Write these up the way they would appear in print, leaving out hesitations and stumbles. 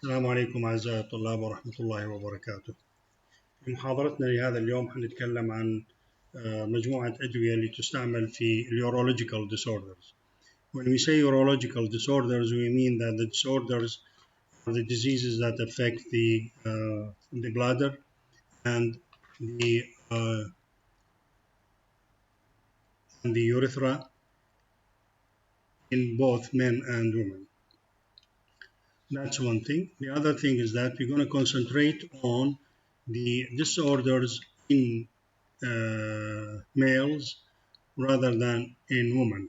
السلام عليكم أعزائي الطلاب ورحمة الله وبركاته. في محاضرتنا لهذا اليوم حنتكلم عن مجموعة أدوية اللي تستعمل في Urological Disorders. When we say Urological Disorders, we mean that the disorders are the diseases that affect the bladder and the urethra in both men and women. That's one thing. The other thing is that we're going to concentrate on the disorders in males rather than in women,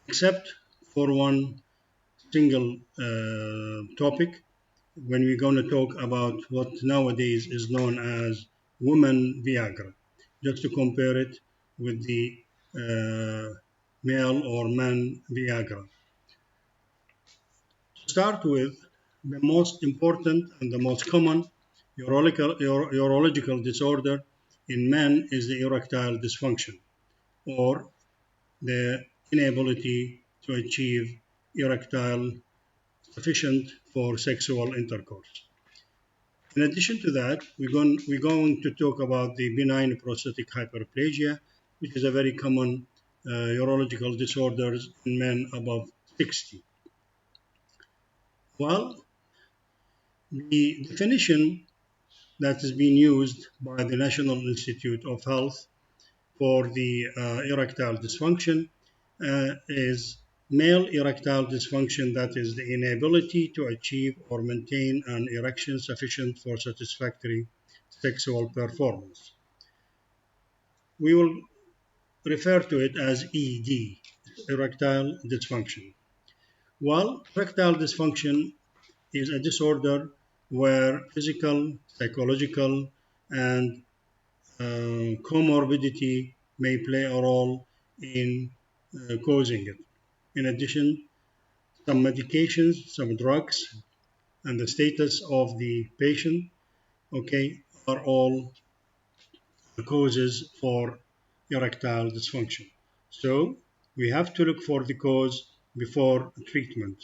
except for one single topic when we're going to talk about what nowadays is known as women Viagra, just to compare it with the male or man Viagra. To start with, the most important and the most common urological disorder in men is the erectile dysfunction, or the inability to achieve erectile sufficient for sexual intercourse. In addition to that, we're going to talk about the benign prostatic hyperplasia, which is a very common urological disorder in men above 60. Well, the definition that is being used by the National Institute of Health for the erectile dysfunction is male erectile dysfunction, that is the inability to achieve or maintain an erection sufficient for satisfactory sexual performance. We will refer to it as ED, erectile dysfunction. Well, erectile dysfunction is a disorder where physical, psychological, and comorbidity may play a role in causing it. In addition, some medications, some drugs, and the status of the patient, are all causes for erectile dysfunction. So we have to look for the cause before treatment.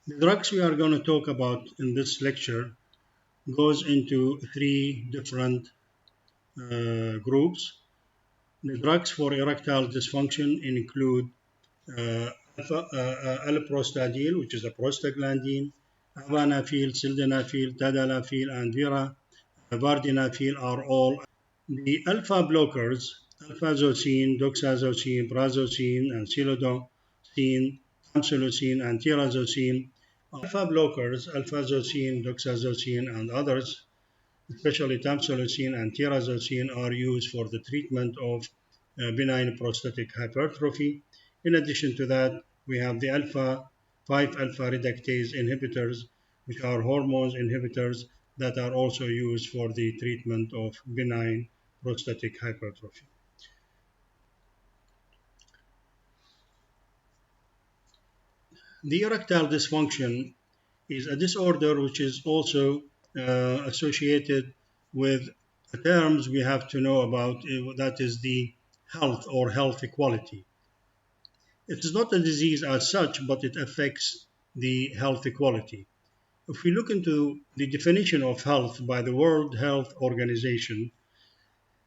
The drugs we are going to talk about in this lecture goes into three different groups. The drugs for erectile dysfunction include alprostadil, which is a prostaglandin, avanafil, sildenafil, tadalafil, and vardenafil are all. The alpha blockers, alpha-zocine, doxazocine, prazosin, and silodocine, tamsulosin, and tirazosin. Alpha blockers, alpha-zocine, doxazocine, and others, especially tamsulosin and tirazosin, are used for the treatment of benign prostatic hypertrophy. In addition to that, we have the 5-alpha reductase inhibitors, which are hormones inhibitors that are also used for the treatment of benign prostatic hypertrophy. The erectile dysfunction is a disorder which is also associated with terms we have to know about, that is the health or health equality. It is not a disease as such, but it affects the health equality. If we look into the definition of health by the World Health Organization,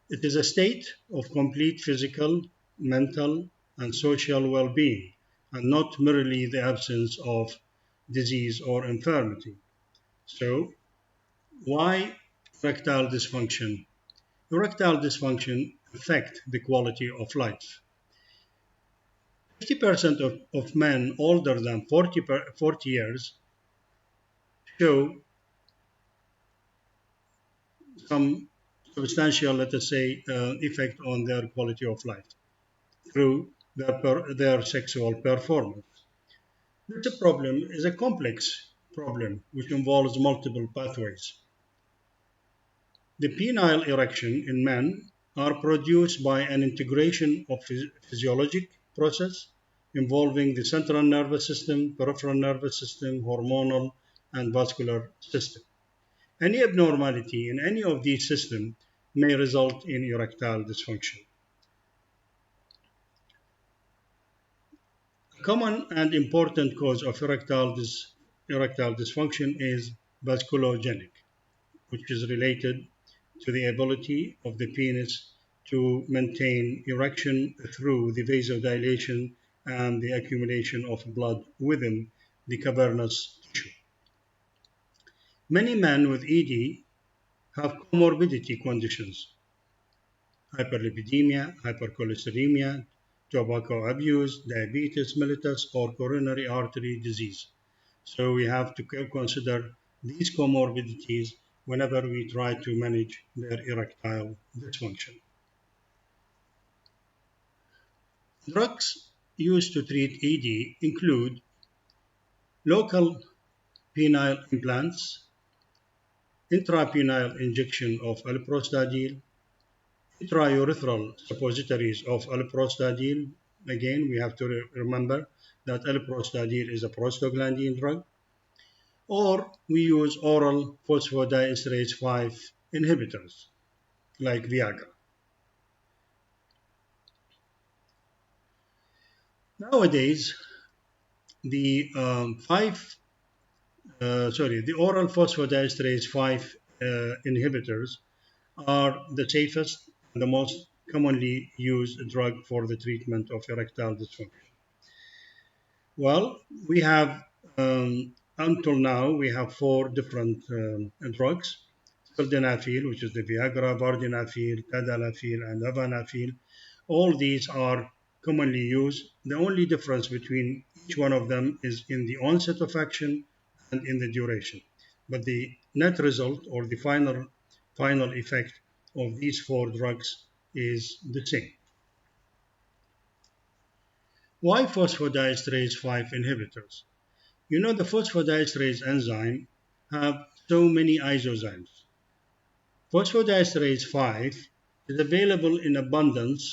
it is a state of complete physical, mental, and social well-being, and not merely the absence of disease or infirmity. So, why erectile dysfunction? Erectile dysfunction affects the quality of life. 50% of men older than 40 years show some substantial, let us say, effect on their quality of life through their sexual performance. This problem is a complex problem which involves multiple pathways. The penile erection in men are produced by an integration of physiologic process involving the central nervous system, peripheral nervous system, hormonal, and vascular system. Any abnormality in any of these systems may result in erectile dysfunction. A common and important cause of erectile dysfunction is vasculogenic, which is related to the ability of the penis to maintain erection through the vasodilation and the accumulation of blood within the cavernous tissue. Many men with ED have comorbidity conditions: hyperlipidemia, hypercholesterolemia, tobacco abuse, diabetes mellitus, or coronary artery disease. So we have to consider these comorbidities whenever we try to manage their erectile dysfunction. Drugs used to treat ED include local penile implants, intrapenile injection of alprostadil, intraurethral suppositories of alprostadil. Again, we have to remember that alprostadil is a prostaglandin drug. Or we use oral phosphodiesterase 5 inhibitors like Viagra. Nowadays, the the oral phosphodiesterase 5 inhibitors are the safest and the most commonly used drug for the treatment of erectile dysfunction. Well, we have until now we have four different drugs: sildenafil, which is the Viagra, vardenafil, tadalafil, and avanafil. All these are commonly used. The only difference between each one of them is in the onset of action and in the duration. But the net result or the final effect of these four drugs is the same. Why phosphodiesterase 5 inhibitors? You know, the phosphodiesterase enzyme have so many isozymes. Phosphodiesterase 5 is available in abundance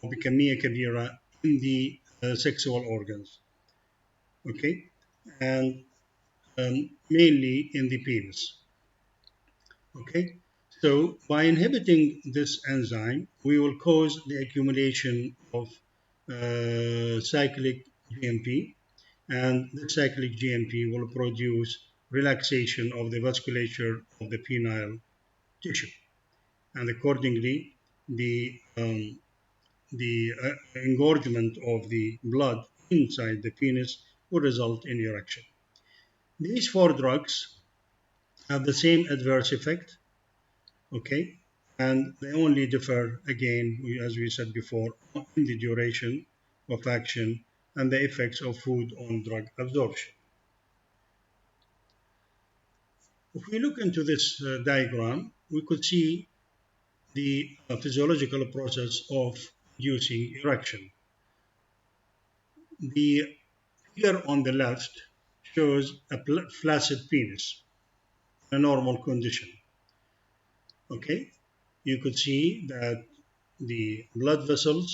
or بكمية كبيرة in the sexual organs, okay, and mainly in the penis, okay. So by inhibiting this enzyme, we will cause the accumulation of cyclic GMP, and the cyclic GMP will produce relaxation of the vasculature of the penile tissue, and accordingly the engorgement of the blood inside the penis will result in erection. These four drugs have the same adverse effect, okay, and they only differ, again, as we said before, in the duration of action and the effects of food on drug absorption. If we look into this diagram, we could see the physiological process of inducing erection. The figure on the left shows a flaccid penis in a normal condition. Okay, you could see that the blood vessels,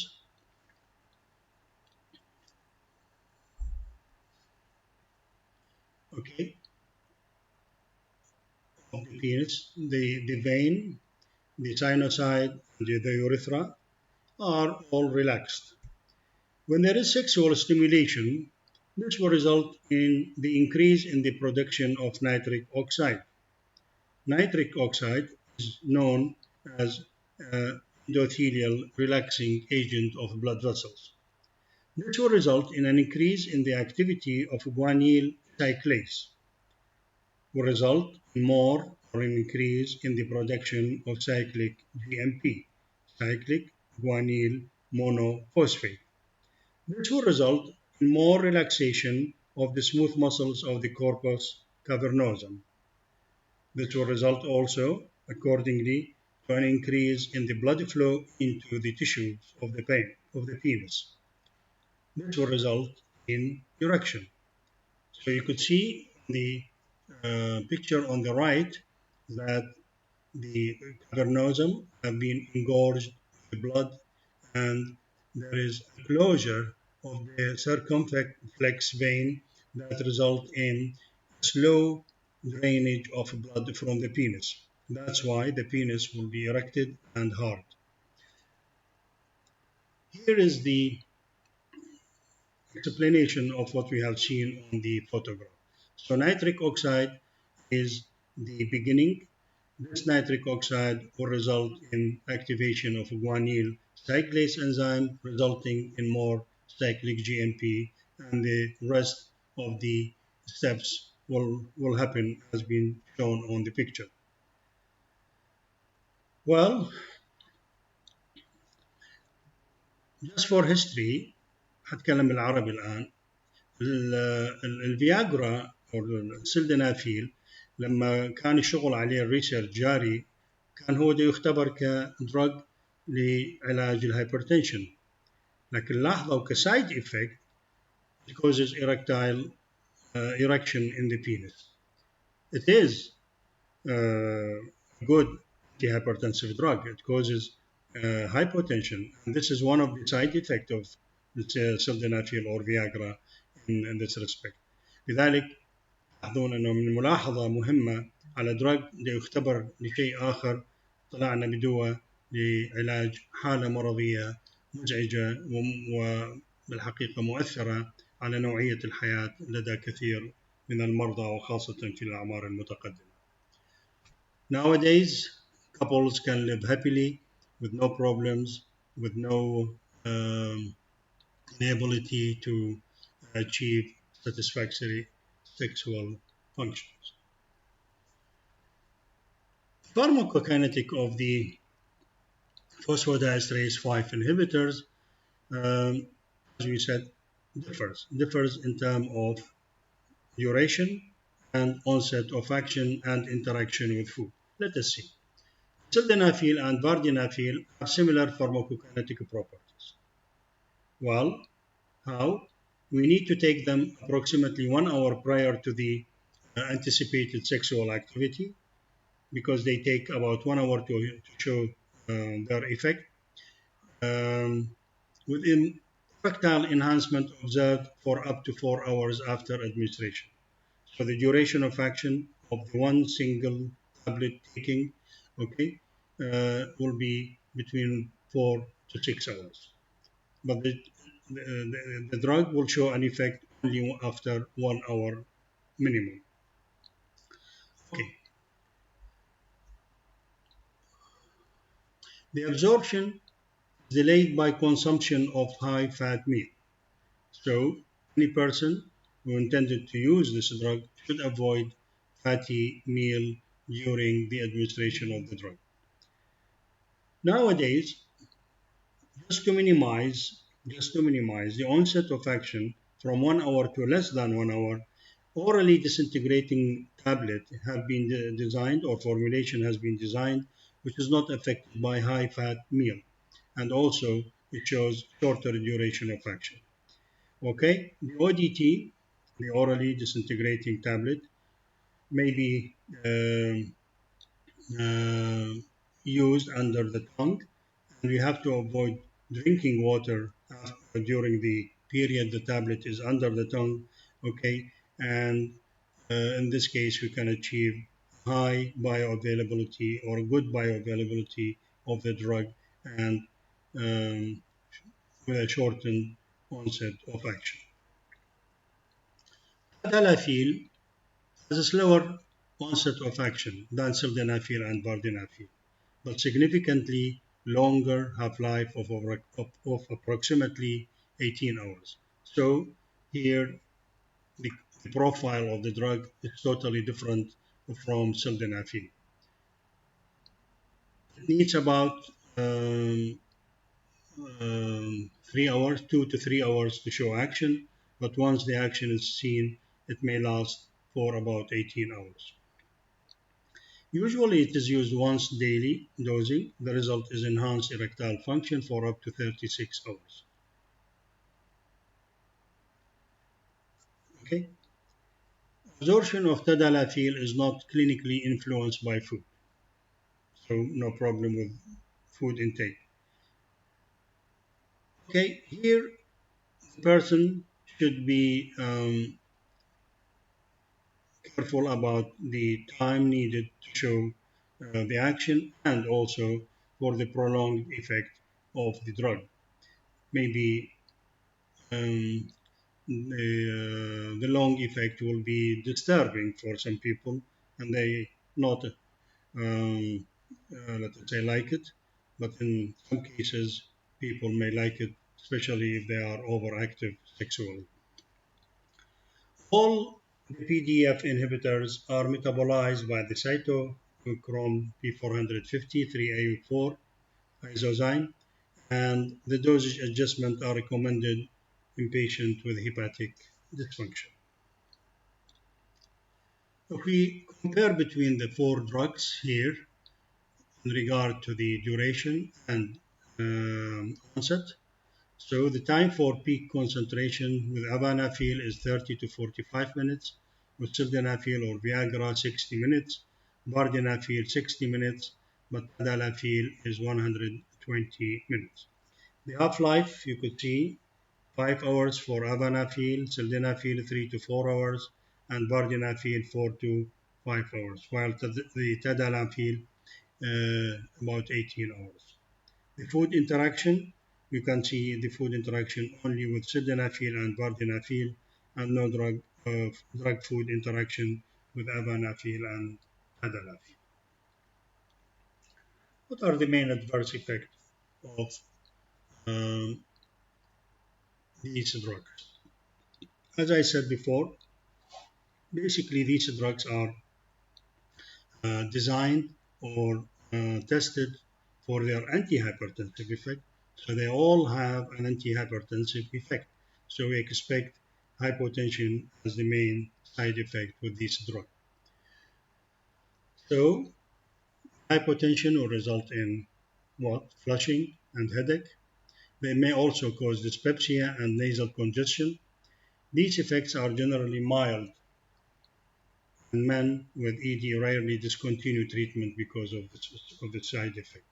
okay, of the penis, the vein, the sinusoid, the urethra are all relaxed. When there is sexual stimulation, this will result in the increase in the production of nitric oxide. Nitric oxide is known as endothelial relaxing agent of blood vessels. This will result in an increase in the activity of guanylyl cyclase, will result in more or an increase in the production of cyclic GMP, cyclic guanyl monophosphate. This will result in more relaxation of the smooth muscles of the corpus cavernosum. This will result also, accordingly, to an increase in the blood flow into the tissues of the penis. This will result in erection. So you could see the picture on the right that the cavernosum have been engorged with blood, and there is a closure of the circumflex vein that result in slow drainage of blood from the penis. That's why the penis will be erected and hard. Here is the explanation of what we have seen on the photograph. So nitric oxide is the beginning. This nitric oxide will result in activation of a guanyl cyclase enzyme, resulting in more cyclic GMP, and the rest of the steps will happen as been shown on the picture. Well, just for history هتكلم بالعربي الآن. الفياجرا أو السلدنافيل لما كان الشغل عليه الريسيرش جاري كان هو ده يختبر كدرج لعلاج الهايبرتنشن، لكن لاحظوا كسايد افكت it causes erectile erection in the penis. It is a good antihypertensive drug. It causes hypotension, and this is one of the side effects of sildenafil or Viagra in this respect. لذلك تلاحظون أنه من ملاحظة مهمة على دراج يختبر لشيء آخر، طلعنا بدواء لعلاج حالة مرضية مزعجة وبالحقيقة مؤثرة على نوعية الحياة لدى كثير من المرضى وخاصة في الأعمار المتقدمة. Nowadays, couples can live happily with no problems, with no inability to achieve satisfactory sexual functions. Pharmacokinetic of the phosphodiesterase 5 inhibitors, as we said, differs in terms of duration and onset of action and interaction with food. Let us see. Sildenafil and vardenafil have similar pharmacokinetic properties. Well, how? We need to take them approximately 1 hour prior to the anticipated sexual activity, because they take about 1 hour to show their effect. With erectile enhancement observed for up to 4 hours after administration. So the duration of action of the one single tablet taking, okay, will be between 4 to 6 hours. But the drug will show an effect only after 1 hour minimum. Okay. The absorption is delayed by consumption of high-fat meat. So any person who intended to use this drug should avoid fatty meal during the administration of the drug. Nowadays, just to minimize the onset of action from 1 hour to less than 1 hour, orally disintegrating tablet have been designed, or formulation has been designed, which is not affected by high-fat meal, and also it shows shorter duration of action. Okay, the ODT, the orally disintegrating tablet, may be used under the tongue, and we have to avoid drinking water during the period the tablet is under the tongue. Okay, and in this case we can achieve high bioavailability or good bioavailability of the drug, and with a shortened onset of action. Tadalafil has a slower onset of action than sildenafil and vardenafil, but significantly longer half-life of approximately 18 hours. So here the profile of the drug is totally different from sildenafil. It needs about 3 hours, 2 to 3 hours to show action, but once the action is seen, it may last for about 18 hours. Usually it is used once daily dosing. The result is enhanced erectile function for up to 36 hours. Okay. Absorption of tadalafil is not clinically influenced by food, so no problem with food intake. Okay, here the person should be careful about the time needed to show the action, and also for the prolonged effect of the drug. Maybe the long effect will be disturbing for some people, and they not let us say like it, but in some cases people may like it, especially if they are overactive sexually. All the PDF inhibitors are metabolized by the cytochrome P450 3A4 isozyme, and the dosage adjustment are recommended in patients with hepatic dysfunction. If we compare between the four drugs here in regard to the duration and onset, so the time for peak concentration with avanafil is 30 to 45 minutes, with sildenafil or Viagra 60 minutes, vardenafil 60 minutes, but tadalafil is 120 minutes. The half-life you could see 5 hours for avanafil, sildenafil 3 to 4 hours, and vardenafil 4 to 5 hours, while the tadalafil about 18 hours. The food interaction, you can see the food interaction only with sildenafil and vardenafil, and no drug food interaction with avanafil and tadalafil. What are the main adverse effects of um, these drugs? As I said before, basically these drugs are designed or tested for their antihypertensive effect. So they all have an antihypertensive effect. So we expect hypotension as the main side effect with this drug. So hypotension will result in what? Flushing and headache. They may also cause dyspepsia and nasal congestion. These effects are generally mild, and men with ED rarely discontinue treatment because of the side effect.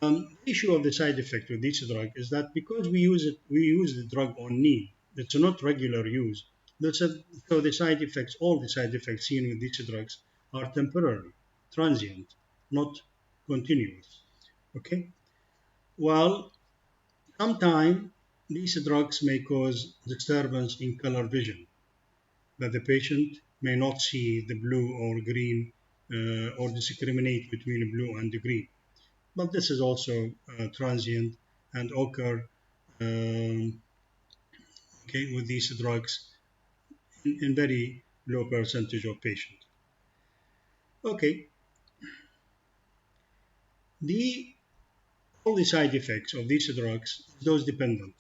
The issue of the side effect with this drug is that because we use the drug on need. It's not regular use. So the side effects, all the side effects seen with these drugs are temporary, transient, not continuous. Okay. Well, sometimes these drugs may cause disturbance in color vision, that the patient may not see the blue or green or discriminate between blue and the green. But this is also transient and occur okay, with these drugs in very low percentage of patients. Okay, the all the side effects of these drugs is dose dependent.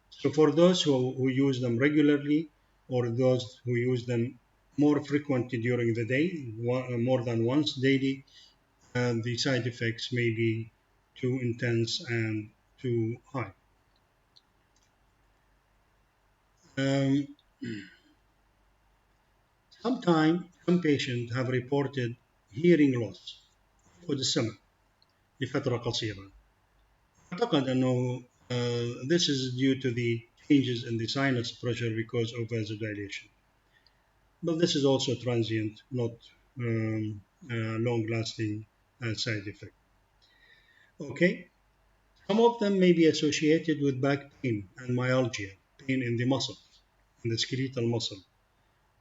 So for those who use them regularly or those who use them more frequently during the day, more than once daily, the side effects may be too intense and too high. Um, Sometimes some patients have reported hearing loss فقد السمع لفترة قصيرة. أعتقد أنه this is due to the changes in the sinus pressure because of vasodilation. But this is also transient, not long-lasting side effect. Okay, some of them may be associated with back pain and myalgia, pain in the muscle, in the skeletal muscle,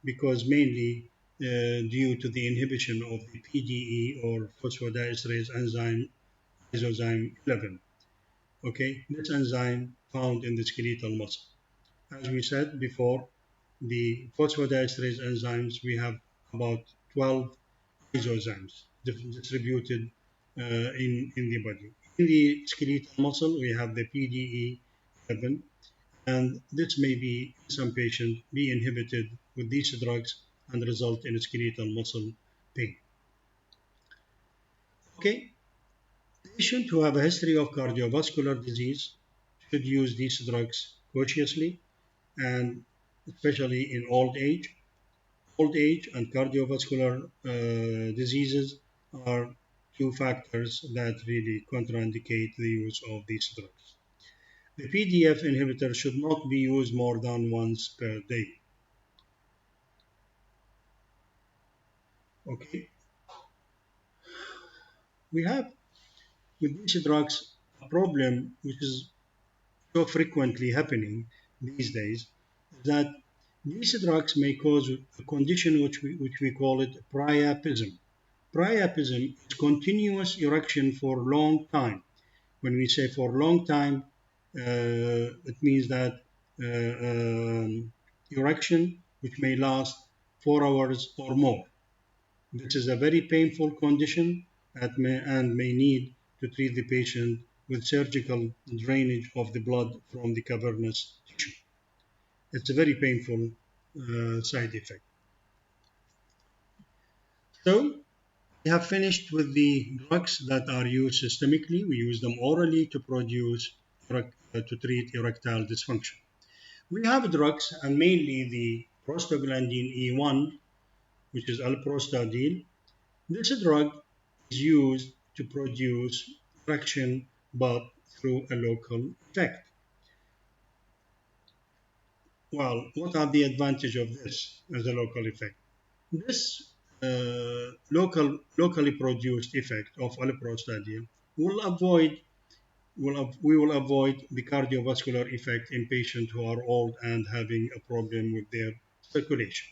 because mainly due to the inhibition of the PDE or phosphodiesterase enzyme isozyme 11. Okay, this enzyme found in the skeletal muscle. As we said before, the phosphodiesterase enzymes, we have about 12 isozymes distributed in the body. In the skeletal muscle, we have the PDE11, and this may be, in some patients, be inhibited with these drugs and result in skeletal muscle pain. Okay, patients who have a history of cardiovascular disease should use these drugs cautiously and especially in old age. Old age and cardiovascular diseases are two factors that really contraindicate the use of these drugs. The PDF inhibitor should not be used more than once per day. Okay, we have with these drugs a problem which is so frequently happening these days, is that these drugs may cause a condition which we call it priapism. Priapism is continuous erection for a long time. When we say for a long time, it means that erection which may last 4 hours or more. This is a very painful condition and may need to treat the patient with surgical drainage of the blood from the cavernous tissue. It's a very painful side effect. So we have finished with the drugs that are used systemically. We use them orally to to treat erectile dysfunction. We have drugs, and mainly the prostaglandin E1, which is alprostadil. This drug is used to produce erection, but through a local effect. Well, what are the advantages of this as a local effect? This locally produced effect of alprostadil will avoid we will avoid the cardiovascular effect in patients who are old and having a problem with their circulation.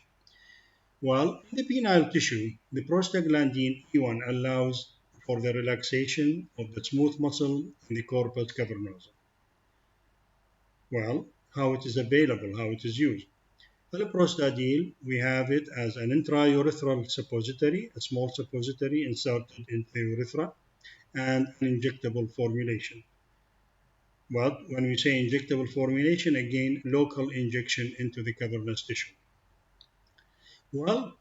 While in the penile tissue, the prostaglandin E1 allows for the relaxation of the smooth muscle in the corpus cavernosum. Well, how it is available, how it is used. Alprostadil, we have it as an intraurethral suppository, a small suppository inserted into the urethra, and an injectable formulation. But when we say injectable formulation, again, local injection into the cavernous tissue. Well,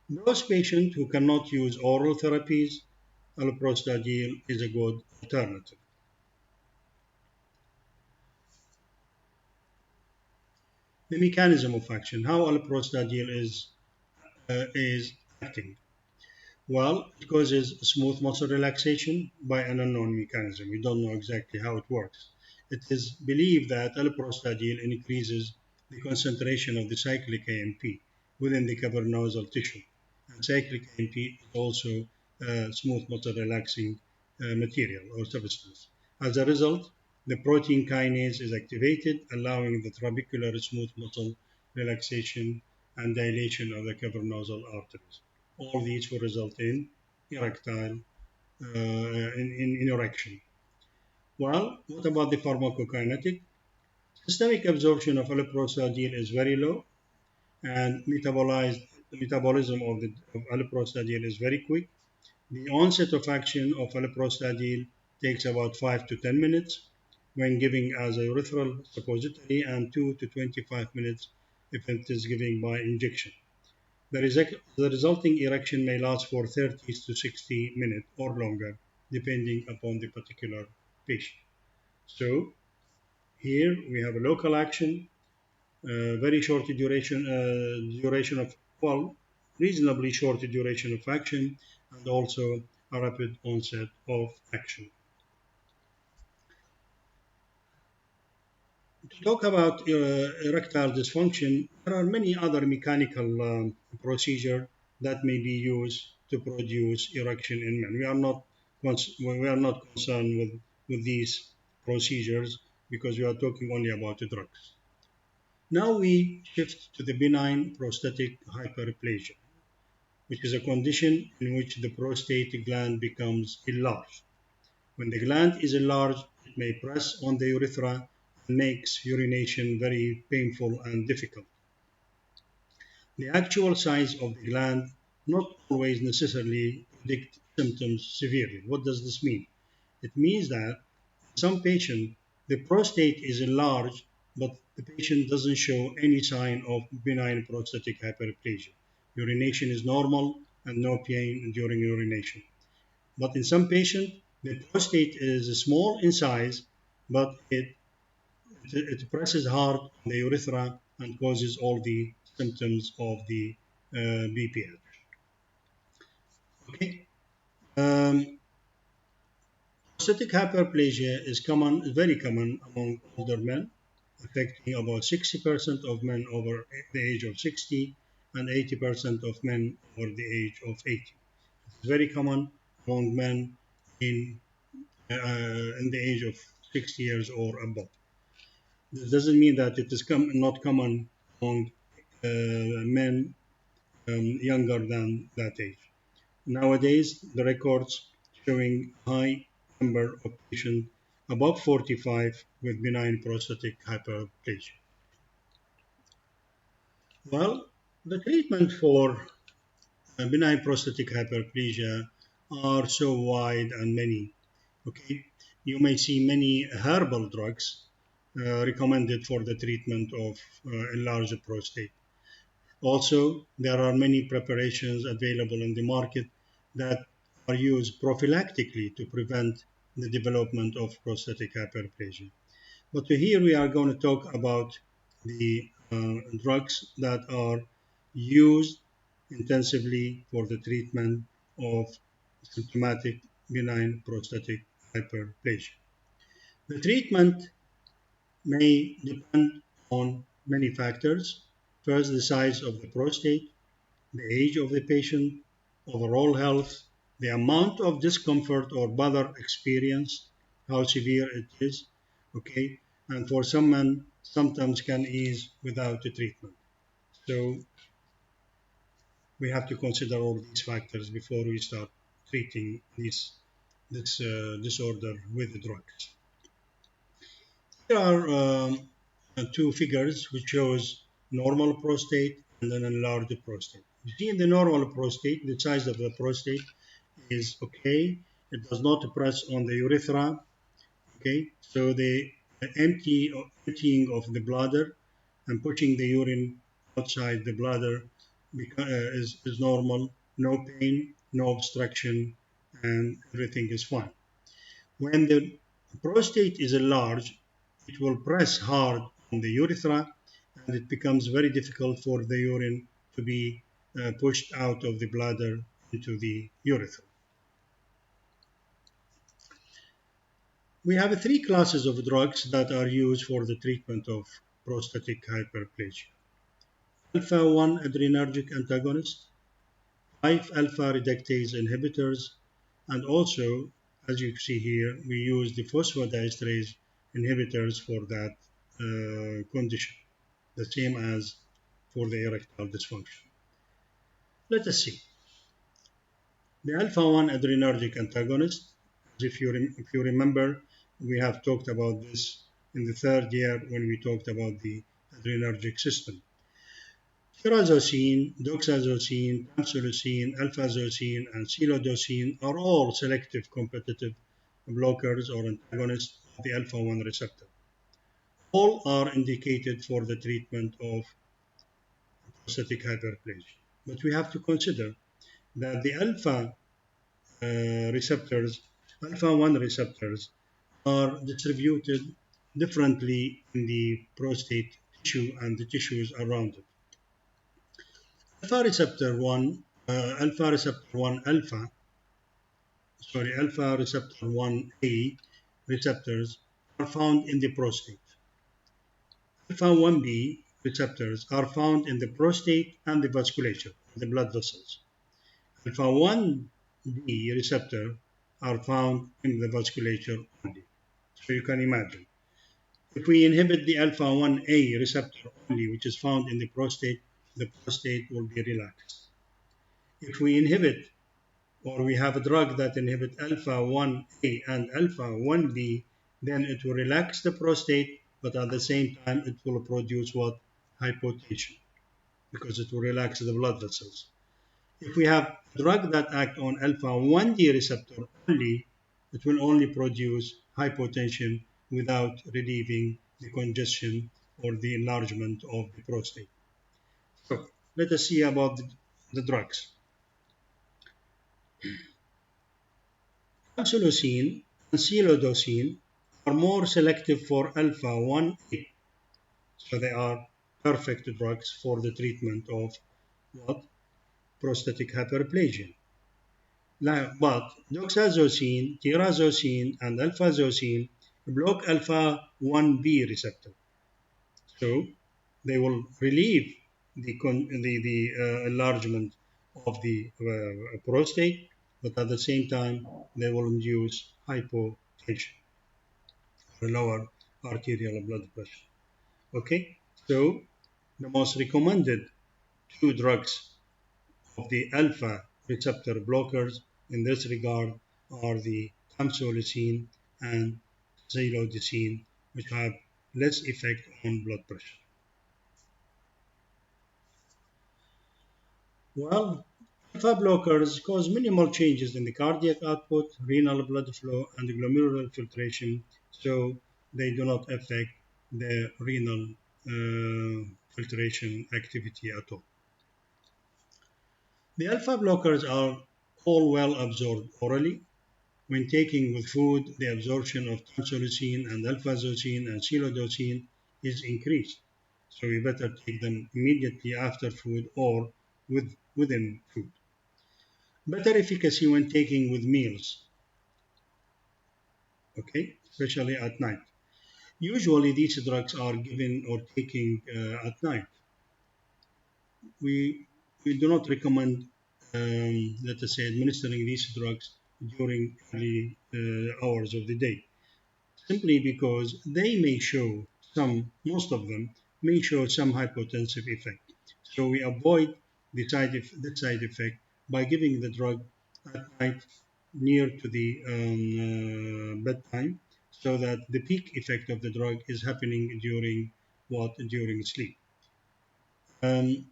those patients who cannot use oral therapies, alprostadil is a good alternative. The mechanism of action, how alprostadil is acting. Well, it causes smooth muscle relaxation by an unknown mechanism. We don't know exactly how it works. It is believed that alprostadil increases the concentration of the cyclic AMP within the cavernosal tissue. And cyclic AMP is also smooth muscle relaxing material or substance. As a result, the protein kinase is activated, allowing the trabecular smooth muscle relaxation and dilation of the cavernosal arteries. All these will result in erectile in erection. Well, what about the pharmacokinetic? Systemic absorption of alprostadil is very low, and metabolism of alprostadil is very quick. The onset of action of alprostadil takes about 5 to 10 minutes when giving as a urethral suppository, and 2 to 25 minutes if it is given by injection. The resulting erection may last for 30 to 60 minutes or longer, depending upon the particular patient. So here we have a local action, very short duration of, well, reasonably short duration of action, and also a rapid onset of action. To talk about erectile dysfunction, there are many other mechanical procedures that may be used to produce erection in men. We are not concerned with these procedures because we are talking only about the drugs. Now we shift to the benign prostatic hyperplasia, which is a condition in which the prostate gland becomes enlarged. When the gland is enlarged, it may press on the urethra and makes urination very painful and difficult. The actual size of the gland not always necessarily predict symptoms severely. What does this mean? It means that in some patients, the prostate is enlarged, but the patient doesn't show any sign of benign prostatic hyperplasia. Urination is normal and no pain during urination. But in some patients, the prostate is small in size, but it presses hard on the urethra and causes all the symptoms of the BPH. Okay. Prostatic hyperplasia is very common among older men, affecting about 60% of men over the age of 60 and 80% of men over the age of 80. It's very common among men in the age of 60 years or above. This doesn't mean that it is not common among men younger than that age. Nowadays, the records showing high number of patients above 45 with benign prostatic hyperplasia. Well, the treatment for benign prostatic hyperplasia are so wide and many. Okay, you may see many herbal drugs recommended for the treatment of enlarged prostate. Also, there are many preparations available in the market that are used prophylactically to prevent the development of prostatic hyperplasia. But here we are going to talk about the drugs that are used intensively for the treatment of symptomatic benign prostatic hyperplasia. The treatment may depend on many factors. First, the size of the prostate, the age of the patient, overall health, the amount of discomfort or bother experienced, how severe it is, okay, and for some men, sometimes can ease without the treatment. So we have to consider all these factors before we start treating this disorder with the drugs. Here are two figures which shows normal prostate and an enlarged prostate. You see in the normal prostate, the size of the prostate is okay. It does not press on the urethra. Okay, so the emptying of the bladder and pushing the urine outside the bladder is normal. No pain, no obstruction, and everything is fine. When the prostate is enlarged, it will press hard on the urethra and it becomes very difficult for the urine to be pushed out of the bladder into the urethra. We have three classes of drugs that are used for the treatment of prostatic hyperplasia. Alpha-1 adrenergic antagonist, 5-alpha reductase inhibitors, and also, as you see here, we use the phosphodiesterase inhibitors for that condition, the same as for the erectile dysfunction. Let us see. The alpha-1 adrenergic antagonist, if you remember, we have talked about this in the third year when we talked about the adrenergic system. Tyrosine, doxazosine, tamsulosin, alpha-zosine, and silodosine are all selective competitive blockers or antagonists of the alpha-1 receptor. All are indicated for the treatment of prostatic hyperplasia. But we have to consider that the alpha-1 receptors are distributed differently in the prostate tissue and the tissues around it. Alpha receptor 1 1A receptors are found in the prostate. Alpha 1B receptors are found in the prostate and the vasculature, the blood vessels. Alpha 1B receptor are found in the vasculature only. So you can imagine. If we inhibit the alpha 1A receptor only, which is found in the prostate will be relaxed. If we inhibit or we have a drug that inhibits alpha 1A and alpha 1B, then it will relax the prostate, but at the same time it will produce what? Hypotension, because it will relax the blood vessels. If we have a drug that acts on alpha 1D receptor only, it will only produce hypotension without relieving the congestion or the enlargement of the prostate. So let us see about the drugs. Tamsulosin and silodosine are more selective for alpha 1A, so they are perfect drugs for the treatment of what? Prostatic hyperplasia. But doxazosine, tyrosine, and alpha-zosine block alpha 1B receptor, so they will relieve the enlargement of the prostate, but at the same time they will induce hypotension, or lower arterial blood pressure. Okay, so the most recommended two drugs of the alpha receptor blockers in this regard are the tamsulosin and xylodicine, which have less effect on blood pressure. Well, alpha blockers cause minimal changes in the cardiac output, renal blood flow, and glomerular filtration, so they do not affect the renal filtration activity at all. The alpha blockers are all well absorbed orally. When taken with food, the absorption of tamsulosin and alpha-zocine and psilodocin is increased. So you better take them immediately after food or within food. Better efficacy when taken with meals, okay, especially at night. Usually these drugs are given or taken at night. We, we do not recommend, let us say, administering these drugs during early hours of the day, simply because they may show most of them may show some hypotensive effect. So we avoid the side effect by giving the drug at night near to the bedtime, so that the peak effect of the drug is happening during sleep. Um,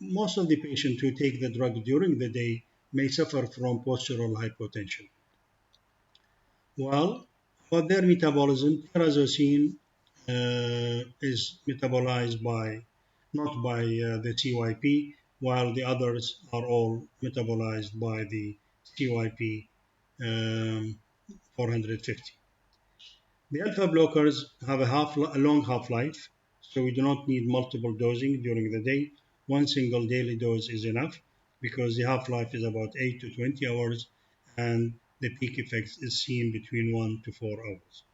Most of the patients who take the drug during the day may suffer from postural hypotension. Well, for their metabolism, tyrosine is metabolized not by the CYP, while the others are all metabolized by the CYP 450. The alpha blockers have a long half-life, so we do not need multiple dosing during the day. One single daily dose is enough because the half-life is about 8 to 20 hours and the peak effect is seen between 1 to 4 hours.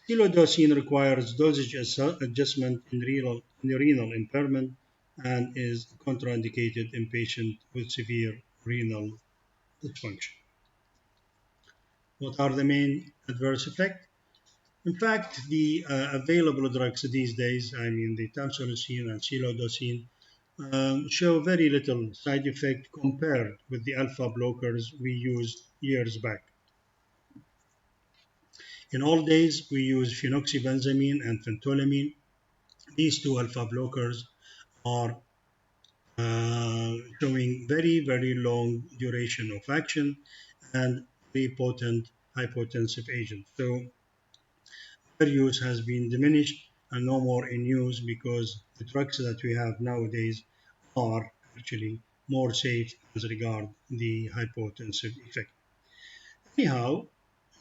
Psilocybin requires dosage adjustment in renal impairment and is contraindicated in patients with severe renal dysfunction. What are the main adverse effects? In fact, the available drugs these days, I mean the tamsulosin and psilocybin, show very little side effect compared with the alpha blockers we used years back. In old days, we used phenoxybenzamine and phentolamine. These two alpha blockers are showing very long duration of action and very potent hypotensive agent. So their use has been diminished and no more in use because the drugs that we have nowadays are actually more safe as regard the hypotensive effect. Anyhow,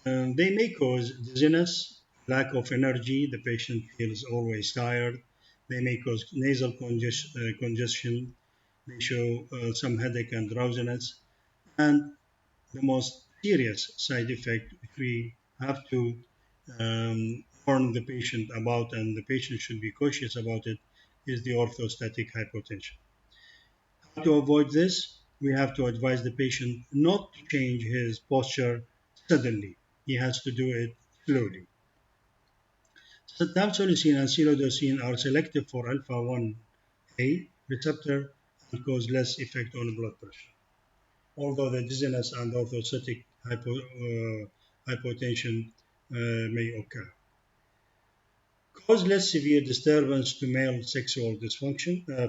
they may cause dizziness, lack of energy, the patient feels always tired. They may cause nasal congestion, they show some headache and drowsiness. And the most serious side effect, which we have to warn the patient about, and the patient should be cautious about it, is the orthostatic hypotension. How to avoid this? We have to advise the patient not to change his posture suddenly. He has to do it slowly. Tamsulosin and psilocybin are selective for alpha 1A receptor and cause less effect on blood pressure, although the dizziness and orthostatic hypotension may occur. Cause less severe disturbance to male sexual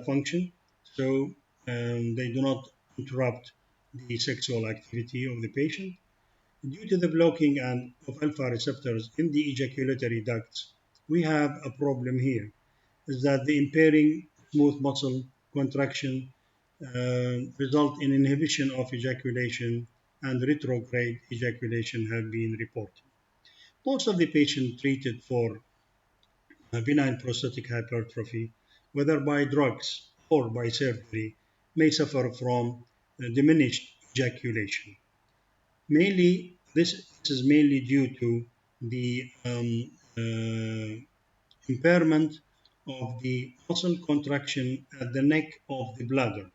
function, so they do not interrupt the sexual activity of the patient. Due to the blocking of alpha receptors in the ejaculatory ducts, we have a problem here, is that the impairing smooth muscle contraction result in inhibition of ejaculation, and retrograde ejaculation have been reported. Most of the patients treated for benign prostatic hypertrophy, whether by drugs or by surgery, may suffer from diminished ejaculation. This is mainly due to the impairment of the muscle contraction at the neck of the bladder.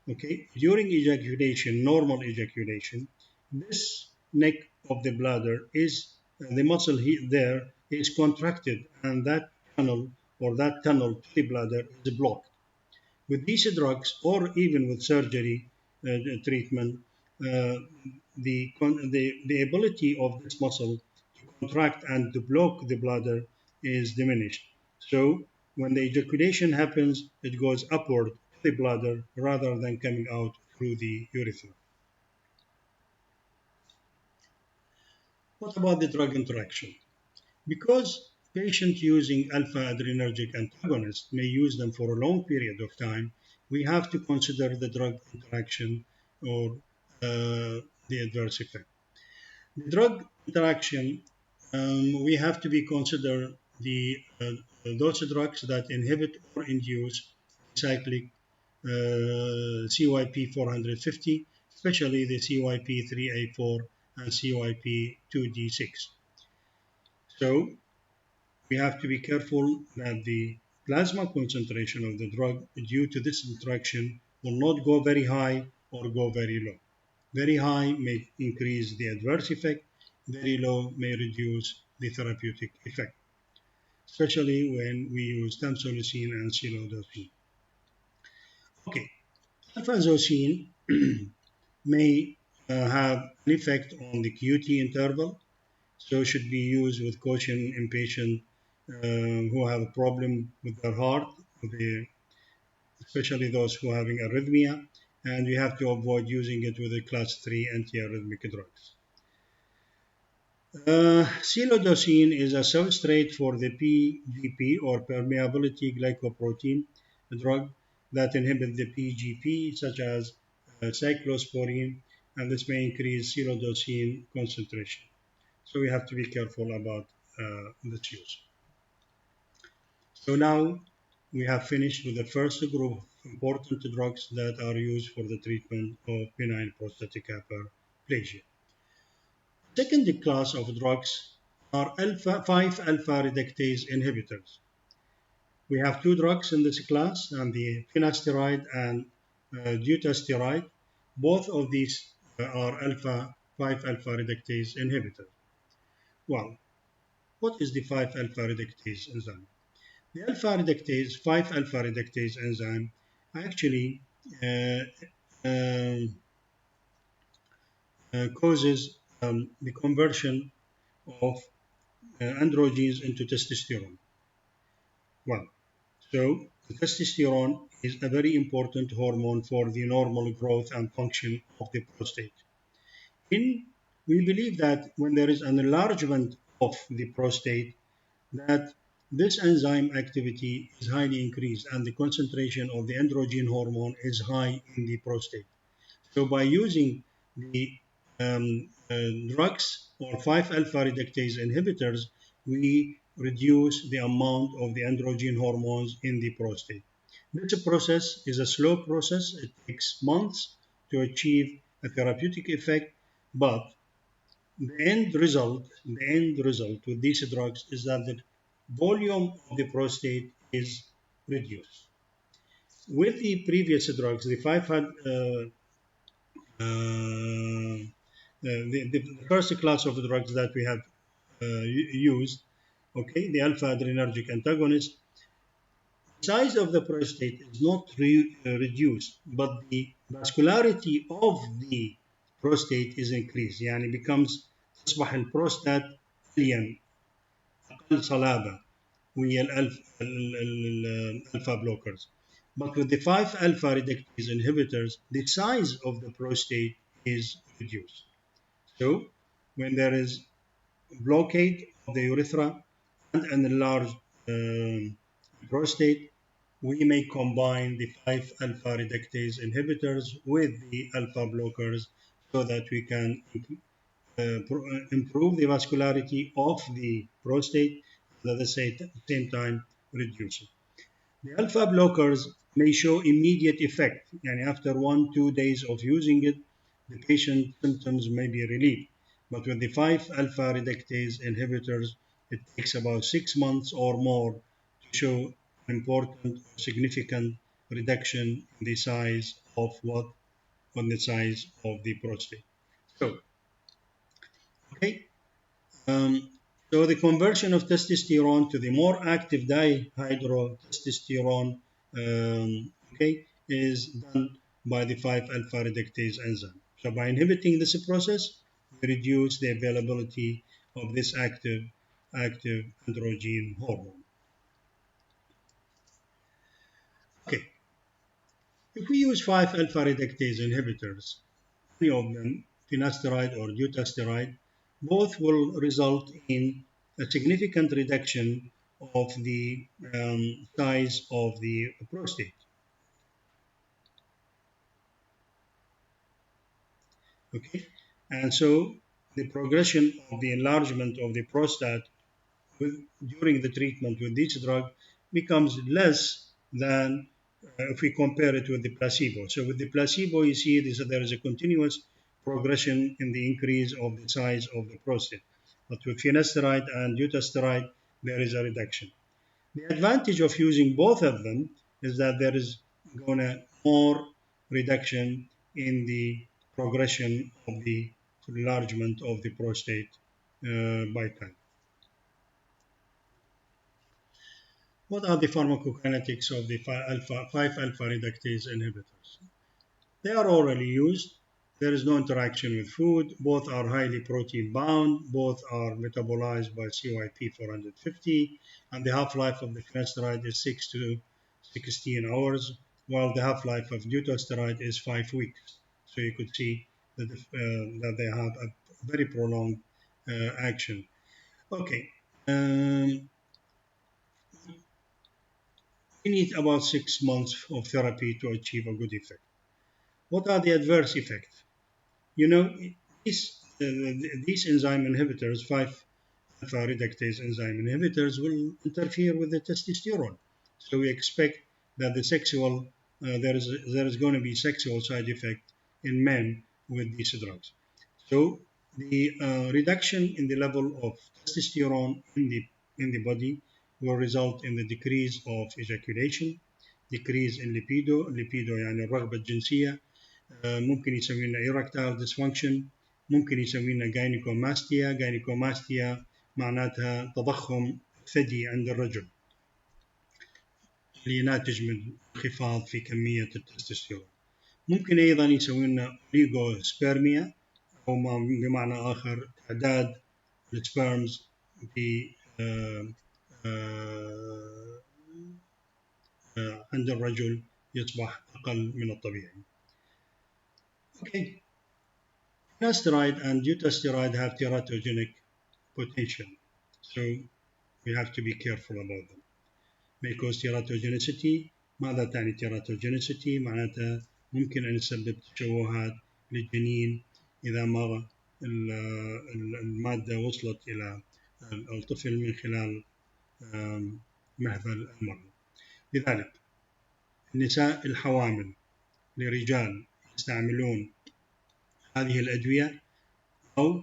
Okay, during ejaculation, normal ejaculation, this neck of the bladder is the muscle there is contracted and that tunnel or that tunnel to the bladder is blocked. With these drugs or even with surgery treatment, the ability of this muscle to contract and to block the bladder is diminished. So when the ejaculation happens, it goes upward to the bladder rather than coming out through the urethra. What about the drug interaction? Because patients using alpha adrenergic antagonists may use them for a long period of time, we have to consider the drug interaction or the adverse effect. The drug interaction, we have to be consider those drugs that inhibit or induce cyclic CYP 450, especially the CYP 3A4 and CYP 2D6. So we have to be careful that the plasma concentration of the drug due to this interaction will not go very high or go very low. Very high may increase the adverse effect, very low may reduce the therapeutic effect, especially when we use tamsulosin and silodosine. Okay, alpha-azosine may have an effect on the QT interval, so should be used with caution in patients who have a problem with their heart, especially those who are having arrhythmia, and we have to avoid using it with the class 3 antiarrhythmic drugs. Silodosine is a substrate for the PGP or permeability glycoprotein drug that inhibits the PGP, such as cyclosporine, and this may increase silodosine concentration. So we have to be careful about this use. So now we have finished with the first group of important drugs that are used for the treatment of benign prostatic hyperplasia. Second class of drugs are 5-alpha reductase inhibitors. We have two drugs in this class, and the finasteride and dutasteride. Both of these are 5-alpha reductase inhibitors. Well, what is the 5-alpha reductase enzyme? The 5-alpha reductase enzyme actually uh, um, causes the conversion of androgens into testosterone. Well, so the testosterone is a very important hormone for the normal growth and function of the prostate. In, we believe that when there is an enlargement of the prostate, that this enzyme activity is highly increased and the concentration of the androgen hormone is high in the prostate. So by using the drugs or 5-alpha reductase inhibitors, we reduce the amount of the androgen hormones in the prostate. This process is a slow process. It takes months to achieve a therapeutic effect, but the end result with these drugs is that the volume of the prostate is reduced. With the previous drugs, the the first class of drugs that we have used, okay, the alpha adrenergic antagonist, the size of the prostate is not reduced, but the vascularity of the prostate is increased. يعني becomes تصبح البروستات ألين أقل صلابة وهي الألفا blockers. But with the 5-alpha reductase inhibitors, the size of the prostate is reduced. So when there is blockade of the urethra and an enlarged prostate, we may combine the 5-alpha reductase inhibitors with the alpha blockers so that we can improve the vascularity of the prostate and at the same time reduce it. The alpha blockers may show immediate effect, and after 1-2 days of using it, the patient's symptoms may be relieved. But with the 5-alpha reductase inhibitors, it takes about 6 months or more to show an important or significant reduction in the size of the prostate. So, okay, So the conversion of testosterone to the more active dihydrotestosterone, is done by the 5-alpha reductase enzyme. So by inhibiting this process, we reduce the availability of this active androgen hormone. Okay, if we use 5-alpha reductase inhibitors, any of them, finasteride or dutasteride, both will result in a significant reduction of the size of the prostate. Okay, and so the progression of the enlargement of the prostate during the treatment with this drug becomes less than if we compare it with the placebo. So with the placebo, you see there is a continuous progression in the increase of the size of the prostate. But with finasteride and dutasteride, there is a reduction. The advantage of using both of them is that there is going to more reduction in the progression of the enlargement of the prostate by time. What are the pharmacokinetics of the 5-alpha reductase inhibitors? They are orally used. There is no interaction with food. Both are highly protein bound. Both are metabolized by CYP 450. And the half-life of the finasteride is 6 to 16 hours, while the half-life of dutasteride is 5 weeks. So you could see that they have a very prolonged action. Okay. We need about 6 months of therapy to achieve a good effect. What are the adverse effects? You know, these enzyme inhibitors, 5-alpha reductase enzyme inhibitors, will interfere with the testosterone. So we expect that there is going to be sexual side effect in men with these drugs. So the reduction in the level of testosterone in the body will result in the decrease of ejaculation, decrease in libido يعني الرغبة الجنسية، ممكن يسوي لنا erectile dysfunction، ممكن يسوي لنا gynecomastia معناتها تضخم ثدي عند الرجل اللي ناتج من انخفاض في كمية التستوستيرون. ممكن أيضا يسوي لنا أوليغوسبيرميا، أو بمعنى آخر تعداد السبيرمز في عند الرجل يصبح أقل من الطبيعي. Okay. Finasteride and dutasteride have teratogenic potential, so we have to be careful about them. May cause teratogenicity. ماذا تعني teratogenicity؟ معناتها ممكن أن يسبب تشوهات للجنين إذا ما المادة وصلت إلى الطفل من خلال مهبل المرأة. لذلك النساء الحوامل لرجال يستعملون هذه الأدوية، أو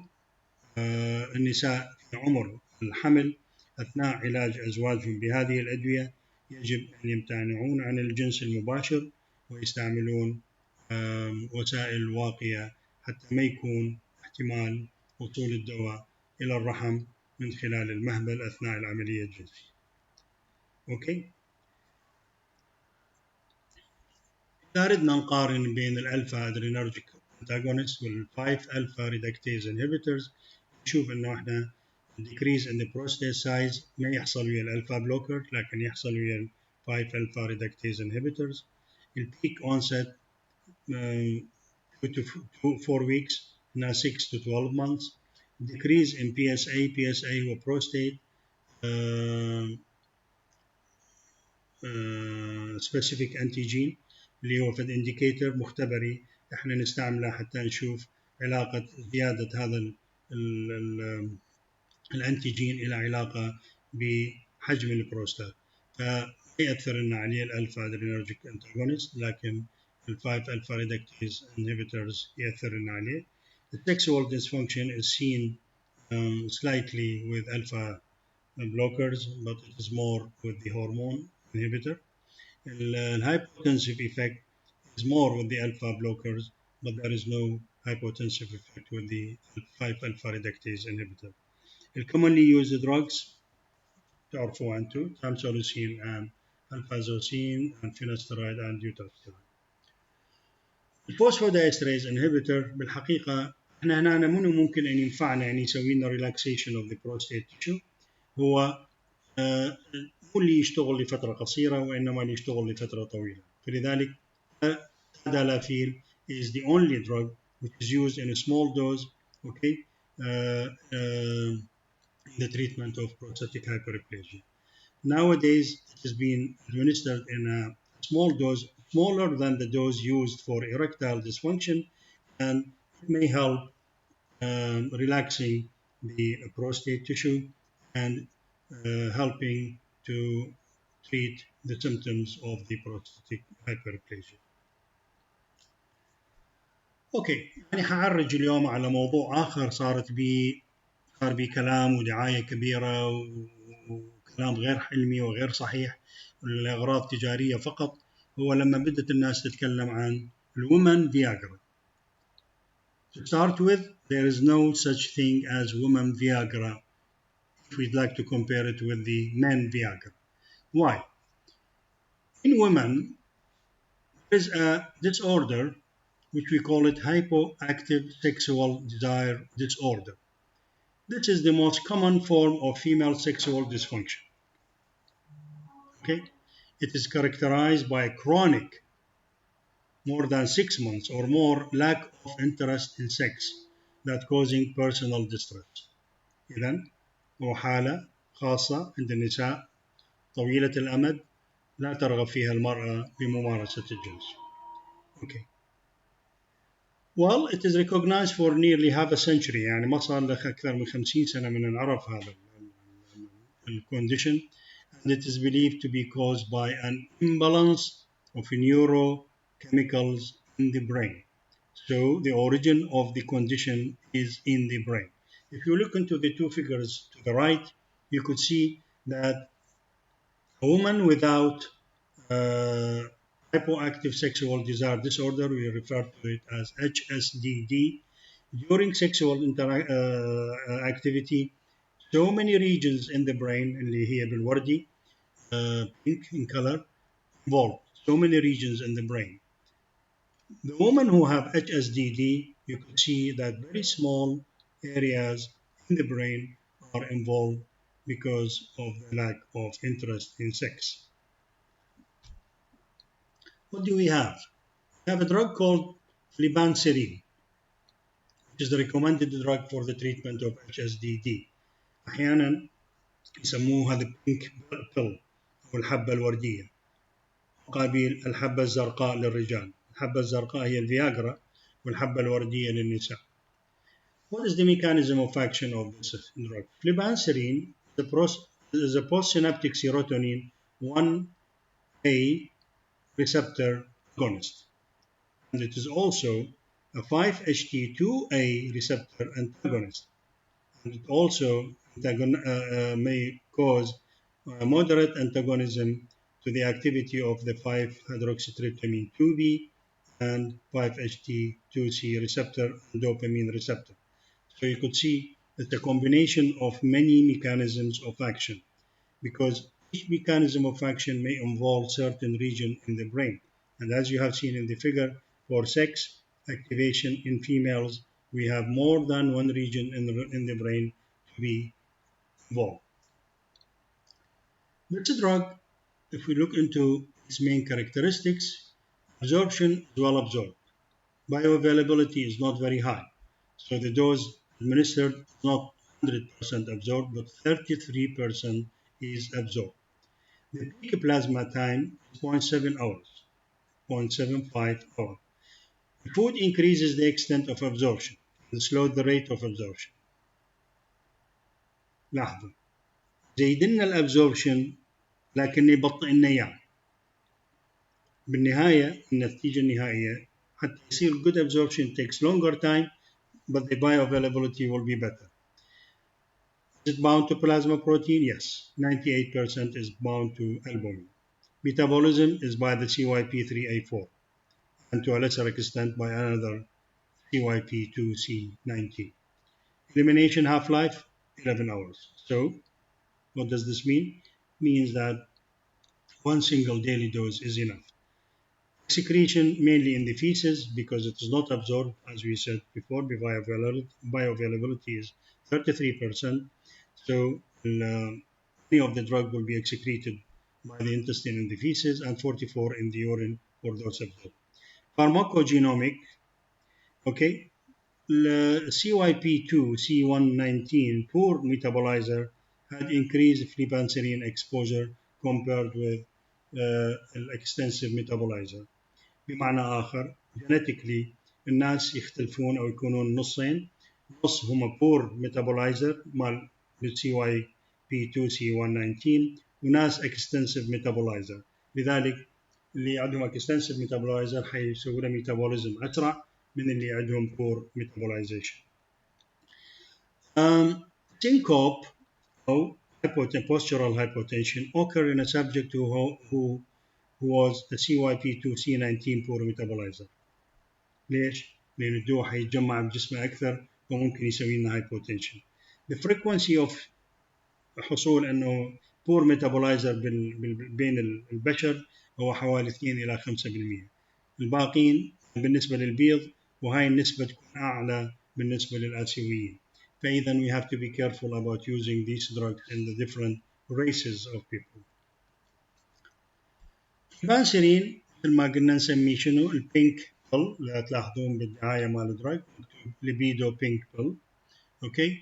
النساء في عمر الحمل أثناء علاج أزواجهم بهذه الأدوية يجب أن يمتنعون عن الجنس المباشر ويستعملون وسائل واقية حتى ما يكون احتمال وصول الدواء إلى الرحم من خلال المهبل أثناء العملية الجنسية. أوكي؟ إذا أردنا نقارن بين الألفا أدرينرجيك أنتاغونست وال5-alpha reductase inhibitors، نشوف إنه إحنا decrease in the prostate size ما يحصل ويا الألفا بلوكر، لكن يحصل ويا ال5-alpha reductase inhibitors. البيك onset 2 to 4 weeks، 6 to 12 months. decrease in PSA هو prostate specific antigen اللي هو فد انديكيتور مختبري احنا نستعمله حتى نشوف علاقة زيادة هذا الانتيجين إلى علاقة بحجم البروستات. فما يأثر لنا عليه الألفا أدرينرجيك أنتاغونست، لكن ال5-alpha reductase inhibitors يأثر لنا عليه. The sexual dysfunction is seen slightly with alpha blockers, but it is more with the hormone inhibitor. The hypotensive effect is more with the alpha blockers, but there is no hypotensive effect with the 5-alpha reductase inhibitor. commonly used drugs تعرفوا أنتم tamsulosin and alphazocin and finasteride and dutasteride. الفوسفودايستريز inhibitor بالحقيقة احنا هنا منو ممكن أن ينفعنا يعني يسوي لنا relaxation of the prostate tissue هو مو اللي يشتغل لفترة قصيرة وإنما اللي يشتغل لفترة طويلة. فلذلك tadalafil is the only drug which is used in a small dose, okay, in the treatment of prostatic hyperplasia. Nowadays, it has been administered in a small dose, smaller than the dose used for erectile dysfunction, and it may help relaxing the prostate tissue and helping to treat the symptoms of the prostatic hyperplasia. اوكي يعني حعرج اليوم على موضوع اخر صار بيه كلام ودعايه كبيره وكلام غير علمي وغير صحيح لاغراض تجاريه فقط. هو لما بدت الناس تتكلم عن الwomen Viagra. To start with, there is no such thing as women Viagra if we'd like to compare it with the men Viagra. Why? In women, there is a disorder which we call it hypoactive sexual desire disorder. This is the most common form of female sexual dysfunction. Okay? It is characterized by chronic, more than 6 months or more, lack of interest in sex that causing personal distress. إذن هو حالة خاصة عند النساء طويلة الأمد لا ترغب فيها المرأة بممارسة الجنس. Okay. Well, it is recognized for nearly half a century. يعني ما صار له أكثر من 50 سنة من نعرف هذا condition, and it is believed to be caused by an imbalance of neurochemicals in the brain. So the origin of the condition is in the brain. If you look into the two figures to the right, you could see that a woman without hypoactive sexual desire disorder, we refer to it as HSDD, during sexual activity, so many regions in the brain اللي هي بالوردي pink in color involved, so many regions in the brain. The women who have HSDD, you can see that very small areas in the brain are involved because of the lack of interest in sex. What do we have? We have a drug called flibanserin, which is the recommended drug for the treatment of HSDD. أحيانا يسموه هذا pink pill أو الحبة الوردية مقابل الحبة الزرقاء للرجال. الحبة الزرقاء هي الفياغرا والحبة الوردية للنساء. What is the mechanism of action of this drug? Flibanserin is a postsynaptic serotonin 1A receptor agonist, and it is also a 5-HT2A receptor antagonist, and it also may cause moderate antagonism to the activity of the 5-hydroxytryptamine 2B and 5-HT2C receptor and dopamine receptor. So you could see it's a combination of many mechanisms of action, because each mechanism of action may involve certain region in the brain. And as you have seen in the figure, for sex activation in females, we have more than one region in the brain to be involved. This drug, if we look into its main characteristics, absorption is well absorbed. Bioavailability is not very high. So the dose administered is not 100% absorbed, but 33% is absorbed. The peak plasma time is 0.7 hours, 0.75 hours. The food increases the extent of absorption and slows the rate of absorption. لاحظوا زيدنا الابزوربشن لكن يبطئ لنا اياه. بالنهايه النتيجه النهائيه حتى يصير good absorption takes longer time, but the bioavailability will be better. Is it bound to plasma protein? Yes, 98% is bound to albumin. Metabolism is by the CYP3A4 and to a lesser extent by another CYP2C19. Elimination half-life 11 hours. So what does this mean? Means that one single daily dose is enough. Secretion mainly in the feces because it is not absorbed, as we said before. Bioavailability is 33%. So any of the drug will be excreted by the intestine in the feces and 44 in the urine for those absorbed. Pharmacogenomic, okay, CYP2 C119 poor metabolizer had increased flibanserin exposure compared with extensive metabolizer. بمعنى آخر genetically الناس يختلفون أو يكونون نصين، نص هم poor metabolizer مال CYP2 C119 وناس extensive metabolizer. لذلك اللي عندهم extensive metabolizer حيسوي له metabolism أسرع من اللي عندهم poor metabolization. Syncope أو postural hypotension occur in a subject who was a CYP2 C19 poor metabolizer. ليش؟ لأن الدواء حيتجمع بجسمه أكثر وممكن يسوي لنا hypotension. The frequency of حصول أنه poor metabolizer بين البشر هو حوالي 2 إلى 5%. الباقين بالنسبة للبيض وهاي النسبة تكون أعلى بالنسبة للآسيويين. فإذا we have to be careful about using these drugs in the different races of people. فانسرين مثل ما قلنا نسميه شنو البينك بيل، لا تلاحظون بالدعاية مال الدراج ليبيدو بينك بيل. اوكي.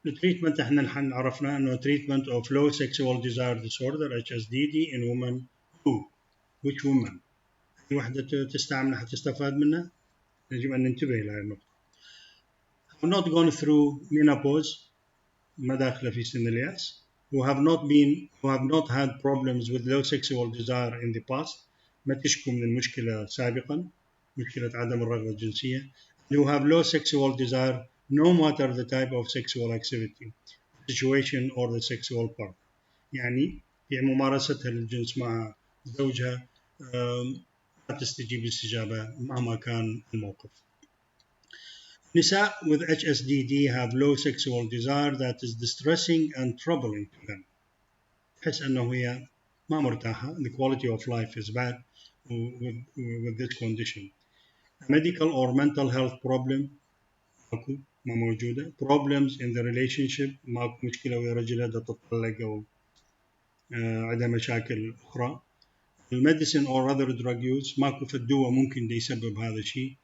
التريتمنت احنا الحين عرفنا انه treatment of low sexual desire disorder HSDD in women who which women الوحدة تستعمل حتستفاد منها. يجب ان ننتبه لهذه النقطة. have not gone through menopause ما داخلة في سن اليأس who have not had problems with low sexual desire in the past ما تشكو من المشكلة سابقا مشكلة عدم الرغبة الجنسية who have low sexual desire no matter the type of sexual activity situation or the sexual part يعني في ممارستها للجنس مع زوجها لا تستجيب استجابة مهما كان الموقف. نساء with HSDD have low sexual desire that is distressing and troubling to them. تحس أنه هي ما مرتاحة. The quality of life is bad with this condition. A medical or mental health problem ماكو ما موجودة. Problems in the relationship ماكو مشكلة ويا رجلها دا تطلق أو عندها مشاكل أخرى. الميديسين or other drug use ماكو في الدواء ممكن دا يسبب هذا الشيء.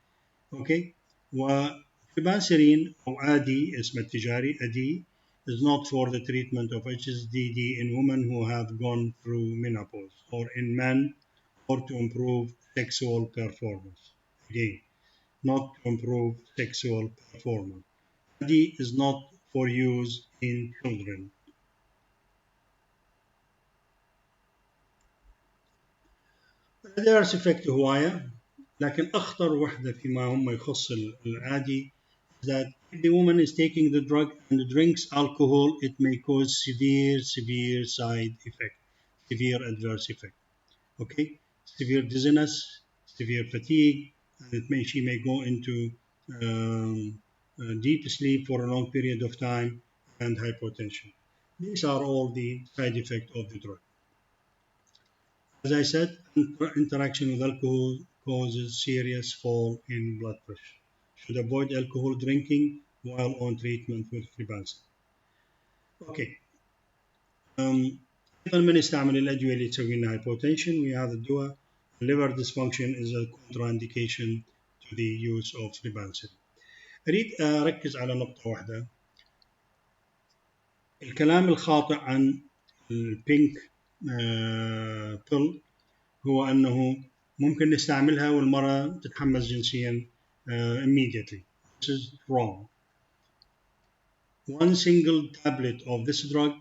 أوكي. وفلبانسرين أو ADI اسمه التجاري ADI is not for the treatment of HSDD in women who have gone through menopause or in men or to improve sexual performance. Again, not to improve sexual performance. ADI is not for use in children. adverse effect هواية لكن أخطر وحدة فيما هم يخص العادي that if the woman is taking the drug and drinks alcohol, it may cause severe side effect, severe adverse effect. Okay, severe dizziness, severe fatigue, and she may go into deep sleep for a long period of time and hypotension. These are all the side effects of the drug. As I said, interaction with alcohol causes serious fall in blood pressure. Should avoid alcohol drinking while on treatment with flibanserin. اوكي. ايضا من يستعمل الادويه اللي تسوي لنا hypotension وهذا الدواء liver dysfunction is a contraindication to the use of flibanserin. اريد اركز على نقطه واحده. الكلام الخاطئ عن البينك بيل هو أنه ممكن نستعملها والمرأة تتحمس جنسيا immediately. This is wrong. One single tablet of this drug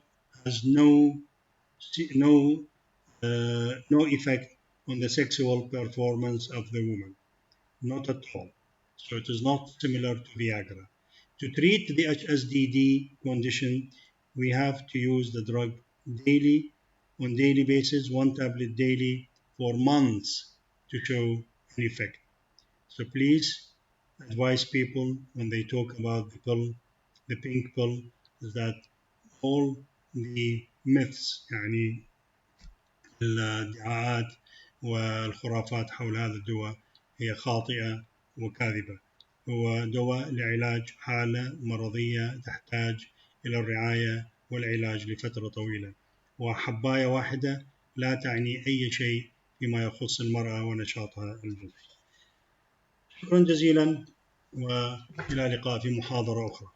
has no effect on the sexual performance of the woman. Not at all. So it is not similar to Viagra. To treat the HSDD condition, we have to use the drug daily, on daily basis, one tablet daily for months to show an effect. So please advise people when they talk about the pill the pink pill, is that all the myths يعني الادعاءات والخرافات حول هذا الدواء هي خاطئة وكاذبة. هو دواء لعلاج حالة مرضية تحتاج إلى الرعاية والعلاج لفترة طويلة، وحباية واحدة لا تعني أي شيء فيما يخص المرأة ونشاطها الجنسي. شكرا جزيلا، وإلى اللقاء في محاضرة أخرى.